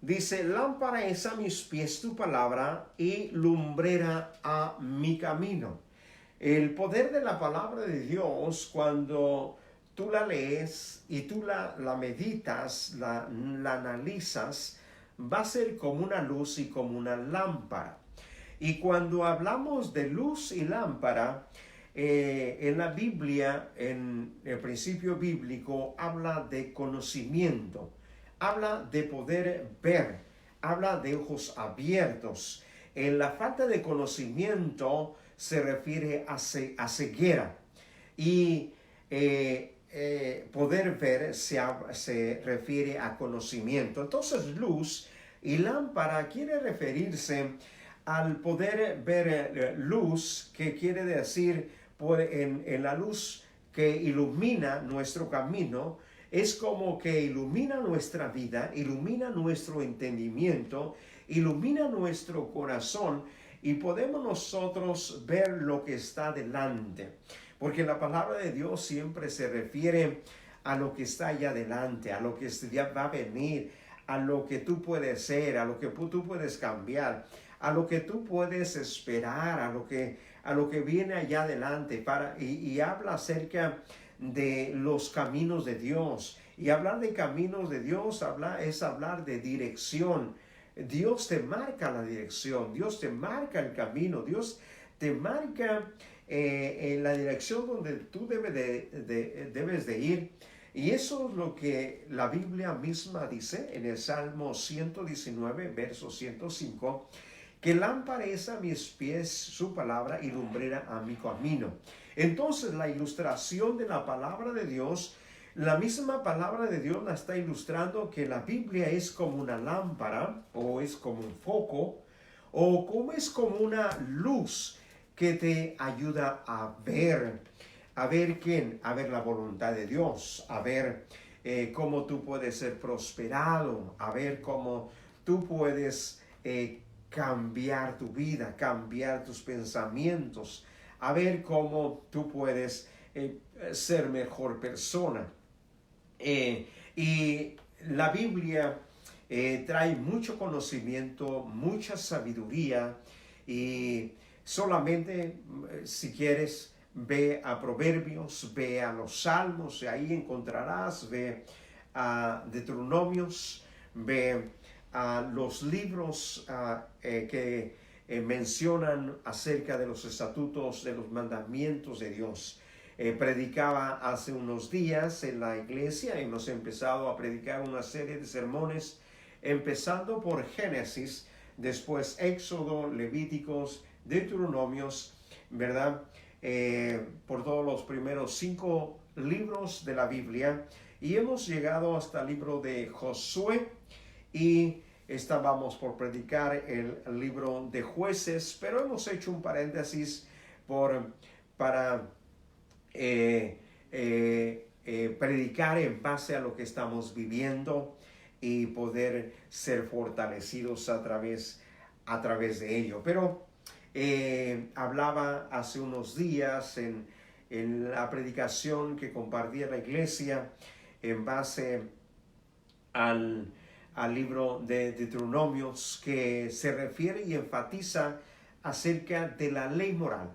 dice, lámpara es a mis pies tu palabra y lumbrera a mi camino. El poder de la palabra de Dios, cuando tú la lees y tú la meditas, la analizas, va a ser como una luz y como una lámpara. Y cuando hablamos de luz y lámpara, en la Biblia, en el principio bíblico, habla de conocimiento, habla de poder ver, habla de ojos abiertos. En la falta de conocimiento se refiere a ceguera, y poder ver se refiere a conocimiento. Entonces, luz y lámpara quiere referirse al poder ver luz, que quiere decir en la luz que ilumina nuestro camino. Es como que ilumina nuestra vida, ilumina nuestro entendimiento, ilumina nuestro corazón, y podemos nosotros ver lo que está delante. Porque la palabra de Dios siempre se refiere a lo que está allá adelante, a lo que ya va a venir, a lo que tú puedes ser, a lo que tú puedes cambiar, a lo que tú puedes esperar, a lo que viene allá adelante, y habla acerca de los caminos de Dios. Y hablar de caminos de Dios es hablar de dirección. Dios te marca la dirección, Dios te marca el camino, Dios te marca en la dirección donde tú debes de ir. Y eso es lo que la Biblia misma dice en el Salmo 119, verso 105, que lámpara es a mis pies su palabra y lumbrera a mi camino. Entonces, la ilustración de la palabra de Dios, la misma palabra de Dios la está ilustrando, que la Biblia es como una lámpara, o es como un foco, o como es como una luz que te ayuda a ver quién, a ver la voluntad de Dios, a ver cómo tú puedes ser prosperado, a ver cómo tú puedes cambiar tu vida, cambiar tus pensamientos, a ver cómo tú puedes ser mejor persona. Y la Biblia trae mucho conocimiento, mucha sabiduría, y solamente si quieres, ve a Proverbios, ve a los Salmos, y ahí encontrarás, ve a Deuteronomios, ve a los libros que mencionan acerca de los estatutos, de los mandamientos de Dios. Predicaba hace unos días en la iglesia, y hemos empezado a predicar una serie de sermones, empezando por Génesis, después Éxodo, Levíticos, Deuteronomios, ¿verdad? Por todos los primeros 5 libros de la Biblia, y hemos llegado hasta el libro de Josué, y estábamos por predicar el libro de Jueces, pero hemos hecho un paréntesis para predicar en base a lo que estamos viviendo, y poder ser fortalecidos a través de ello. Pero hablaba hace unos días en la predicación que compartía la iglesia en base al libro de Deuteronomios, que se refiere y enfatiza acerca de la ley moral.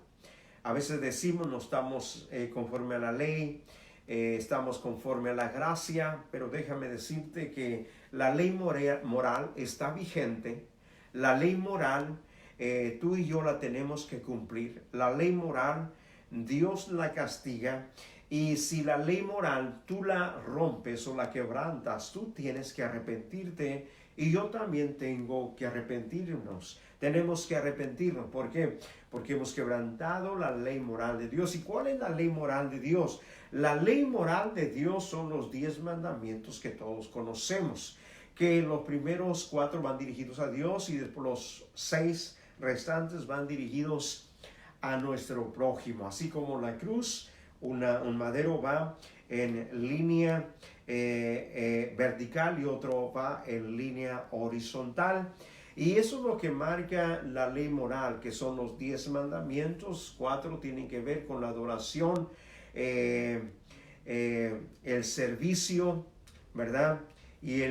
A veces decimos no estamos conforme a la ley, estamos conforme a la gracia, pero déjame decirte que la ley moral está vigente. La ley moral tú y yo la tenemos que cumplir. La ley moral Dios la castiga, y si la ley moral tú la rompes o la quebrantas, tú tienes que arrepentirte, y yo también tengo que arrepentirnos. Tenemos que arrepentirnos. ¿Por qué? Porque hemos quebrantado la ley moral de Dios. ¿Y cuál es la ley moral de Dios? La ley moral de Dios son los 10 mandamientos que todos conocemos, que los primeros 4 van dirigidos a Dios, y después los 6 restantes van dirigidos a nuestro prójimo. Así como la cruz, un madero va en línea vertical y otro va en línea horizontal. Y eso es lo que marca la ley moral, que son los 10 mandamientos. 4 tienen que ver con la adoración, el servicio, ¿verdad? Y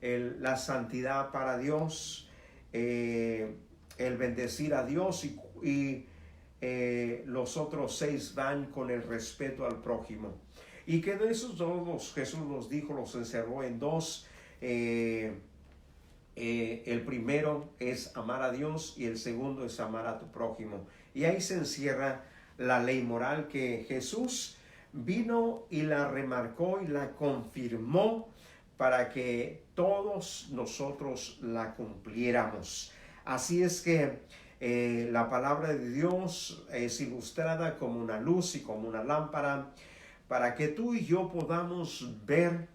la santidad para Dios, el bendecir a Dios y los otros 6 van con el respeto al prójimo. Y que de esos dos Jesús los dijo, los encerró en 2. El primero es amar a Dios y el segundo es amar a tu prójimo. Y ahí se encierra la ley moral que Jesús vino y la remarcó y la confirmó para que todos nosotros la cumpliéramos. Así es que la palabra de Dios es ilustrada como una luz y como una lámpara para que tú y yo podamos ver,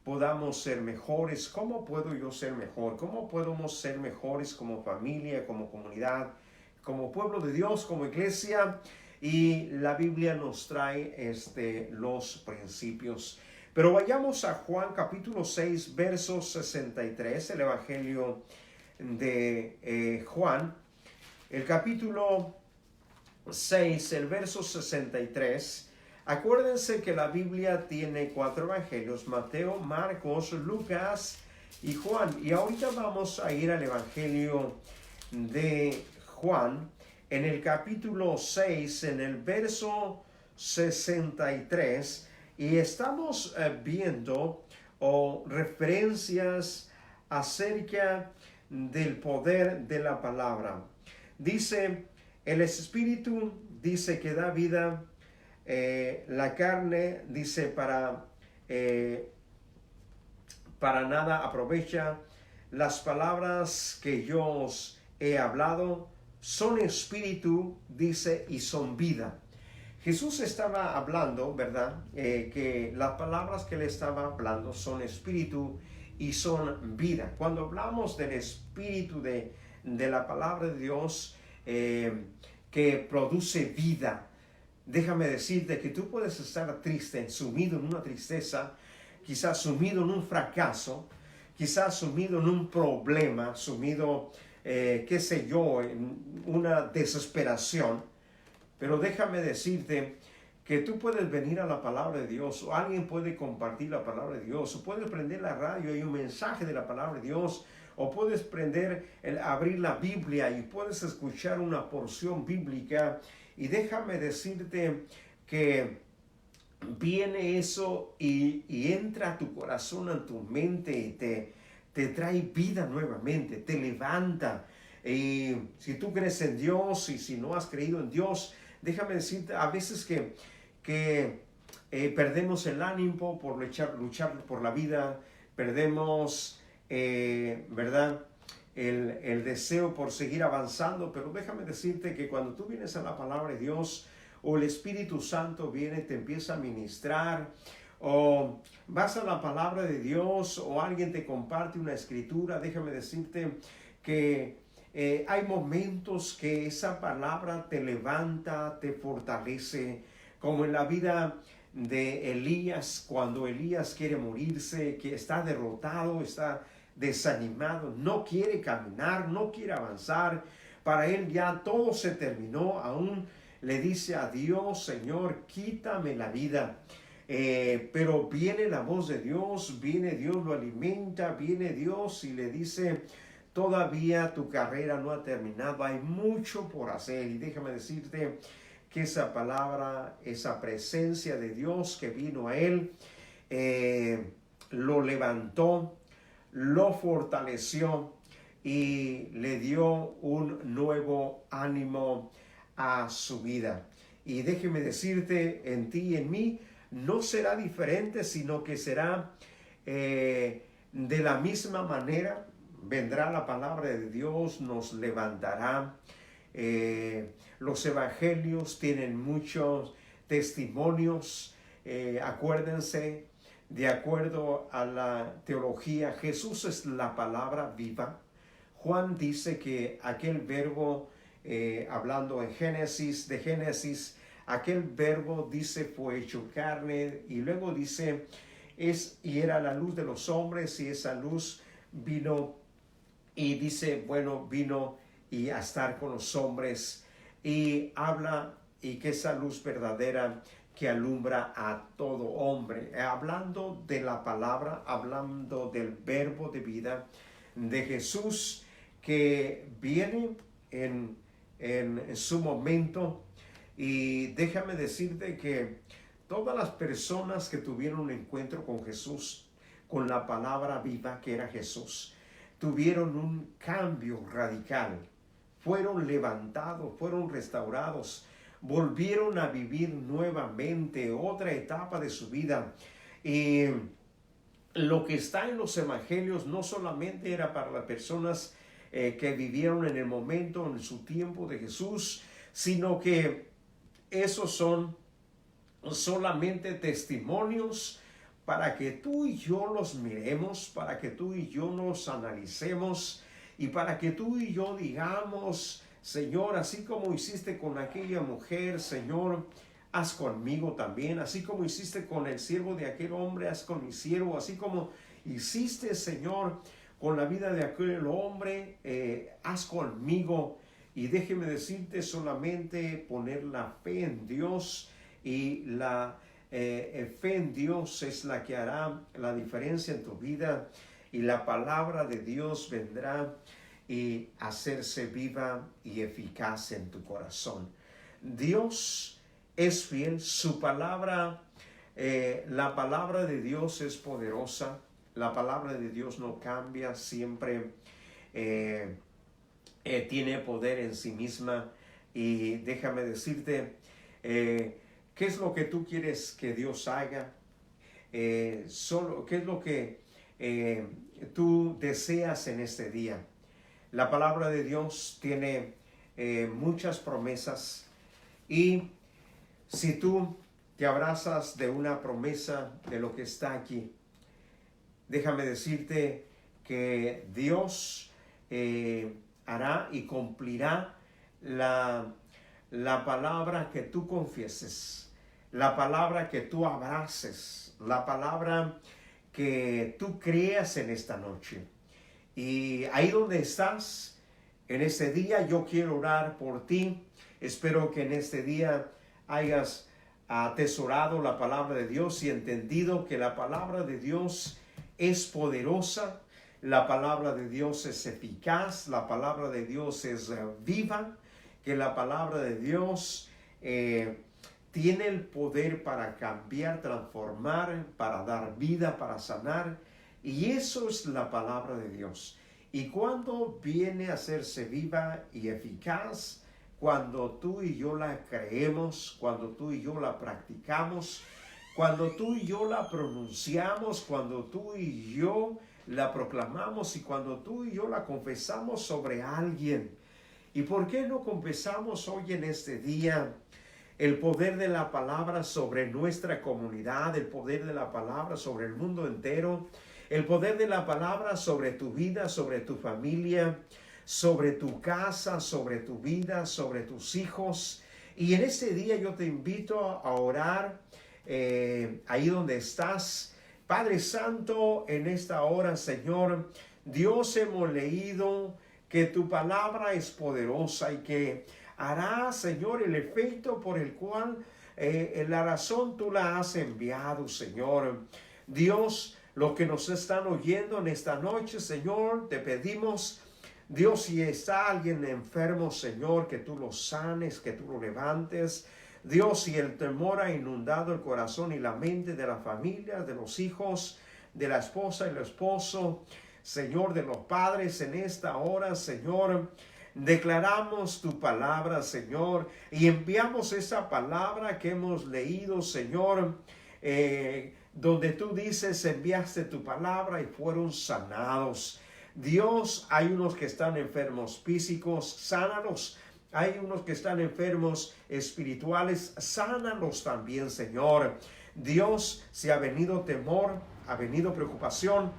podamos ser mejores. ¿Cómo puedo yo ser mejor? ¿Cómo podemos ser mejores como familia, como comunidad, como pueblo de Dios, como iglesia? Y la Biblia nos trae los principios. Pero vayamos a Juan capítulo 6, versos 63, el Evangelio de Juan. El capítulo 6, el verso 63. Acuérdense que la Biblia tiene 4 evangelios: Mateo, Marcos, Lucas y Juan. Y ahorita vamos a ir al Evangelio de Juan, en el capítulo 6, en el verso 63, y estamos viendo referencias acerca del poder de la palabra. Dice, el Espíritu dice que da vida, la carne dice para nada aprovecha. Las palabras que yo os he hablado son espíritu, dice, y son vida. Jesús estaba hablando, ¿verdad? Que las palabras que le estaba hablando son espíritu y son vida. Cuando hablamos del espíritu de la palabra de Dios que produce vida, déjame decirte que tú puedes estar triste, sumido en una tristeza, quizás sumido en un fracaso, quizás sumido en un problema, sumido, qué sé yo, en una desesperación. Pero déjame decirte que tú puedes venir a la palabra de Dios, o alguien puede compartir la palabra de Dios, o puedes prender la radio y un mensaje de la palabra de Dios, o puedes abrir la Biblia y puedes escuchar una porción bíblica. Y déjame decirte que viene eso y entra a tu corazón, a tu mente, y te trae vida nuevamente, te levanta. Y si tú crees en Dios y si no has creído en Dios, déjame decirte, a veces que perdemos el ánimo por luchar por la vida, perdemos, ¿verdad?, el deseo por seguir avanzando. Pero déjame decirte que cuando tú vienes a la palabra de Dios, o el Espíritu Santo viene, te empieza a ministrar, o vas a la palabra de Dios, o alguien te comparte una escritura, déjame decirte que hay momentos que esa palabra te levanta, te fortalece, como en la vida de Elías, cuando Elías quiere morirse, que está derrotado, está desanimado, no quiere caminar, no quiere avanzar. Para él ya todo se terminó. Aún le dice a Dios: Señor, quítame la vida. Pero viene la voz de Dios, viene Dios, lo alimenta, viene Dios y le dice: todavía tu carrera no ha terminado, hay mucho por hacer. Y déjame decirte que esa palabra, esa presencia de Dios que vino a él, lo levantó, lo fortaleció y le dio un nuevo ánimo a su vida. Y déjeme decirte, en ti y en mí no será diferente, sino que será de la misma manera. Vendrá la palabra de Dios, nos levantará. Los evangelios tienen muchos testimonios. Acuérdense, de acuerdo a la teología, Jesús es la palabra viva. Juan dice que aquel verbo, hablando en Génesis, aquel verbo, dice, fue hecho carne, y luego dice, y era la luz de los hombres, y esa luz vino, y dice, bueno, vino y a estar con los hombres, y habla, y que esa luz verdadera que alumbra a todo hombre. Hablando de la palabra, hablando del verbo de vida de Jesús que viene en su momento. Y déjame decirte que todas las personas que tuvieron un encuentro con Jesús, con la palabra viva que era Jesús, tuvieron un cambio radical. Fueron levantados, fueron restaurados, volvieron a vivir nuevamente otra etapa de su vida. Y lo que está en los evangelios no solamente era para las personas que vivieron en el momento, en su tiempo de Jesús, sino que esos son solamente testimonios para que tú y yo los miremos, para que tú y yo los analicemos y para que tú y yo digamos: Señor, así como hiciste con aquella mujer, Señor, haz conmigo también. Así como hiciste con el siervo de aquel hombre, haz con mi siervo. Así como hiciste, Señor, con la vida de aquel hombre, haz conmigo. Y déjeme decirte, solamente poner la fe en Dios, y la fe en Dios es la que hará la diferencia en tu vida, y la palabra de Dios vendrá y hacerse viva y eficaz en tu corazón. Dios es fiel, su palabra, la palabra de Dios es poderosa, la palabra de Dios no cambia, siempre tiene poder en sí misma. Y déjame decirte, ¿qué es lo que tú quieres que Dios haga? ¿Qué es lo que tú deseas en este día? La palabra de Dios tiene muchas promesas, y si tú te abrazas de una promesa de lo que está aquí, déjame decirte que Dios hará y cumplirá la palabra que tú confieses, la palabra que tú abraces, la palabra que tú creas en esta noche. Y ahí donde estás, en este día, yo quiero orar por ti. Espero que en este día hayas atesorado la palabra de Dios y entendido que la palabra de Dios es poderosa, la palabra de Dios es eficaz, la palabra de Dios es viva, que la palabra de Dios tiene el poder para cambiar, transformar, para dar vida, para sanar. Y eso es la palabra de Dios. Y cuando viene a hacerse viva y eficaz, cuando tú y yo la creemos, cuando tú y yo la practicamos, cuando tú y yo la pronunciamos, cuando tú y yo la proclamamos y cuando tú y yo la confesamos sobre alguien. ¿Y por qué no confesamos hoy en este día el poder de la palabra sobre nuestra comunidad, el poder de la palabra sobre el mundo entero, el poder de la palabra sobre tu vida, sobre tu familia, sobre tu casa, sobre tu vida, sobre tus hijos? Y en este día yo te invito a orar ahí donde estás. Padre Santo, en esta hora, Señor, Dios, hemos leído que tu palabra es poderosa y que hará, Señor, el efecto por el cual la razón tú la has enviado, Señor. Dios, los que nos están oyendo en esta noche, Señor, te pedimos, Dios, si está alguien enfermo, Señor, que tú lo sanes, que tú lo levantes. Dios, si el temor ha inundado el corazón y la mente de la familia, de los hijos, de la esposa y el esposo, Señor, de los padres, en esta hora, Señor, declaramos tu palabra, Señor, y enviamos esa palabra que hemos leído, Señor, donde tú dices, enviaste tu palabra y fueron sanados. Dios, hay unos que están enfermos físicos, sánalos. Hay unos que están enfermos espirituales, sánalos también, Señor. Dios, si ha venido temor, ha venido preocupación,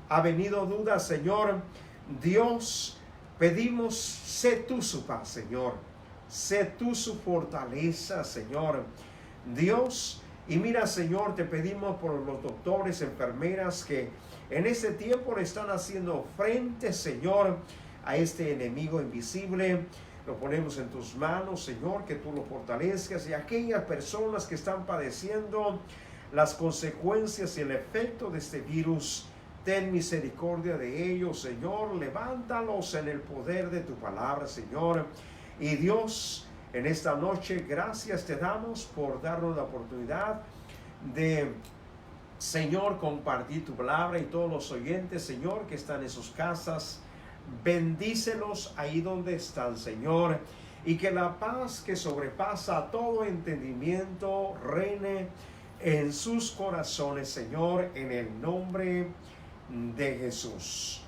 ha venido duda, Señor, Dios, pedimos, sé tú su paz, Señor. Sé tú su fortaleza, Señor. Dios, y mira, Señor, te pedimos por los doctores, enfermeras que en este tiempo le están haciendo frente, Señor, a este enemigo invisible. lo ponemos en tus manos, Señor, que tú lo fortalezcas. Y aquellas personas que están padeciendo las consecuencias y el efecto de este virus, ten misericordia de ellos, Señor. Levántalos en el poder de tu palabra, Señor. Y Dios, en esta noche, gracias te damos por darnos la oportunidad de, Señor, compartir tu palabra. Y todos los oyentes, Señor, que están en sus casas, bendícelos ahí donde están, Señor. Y que la paz que sobrepasa todo entendimiento reine en sus corazones, Señor, en el nombre de Jesús.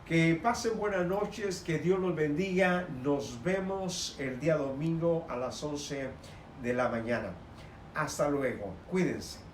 Que pasen buenas noches, que Dios los bendiga. Nos vemos el día domingo a las 11 de la mañana. Hasta luego, cuídense.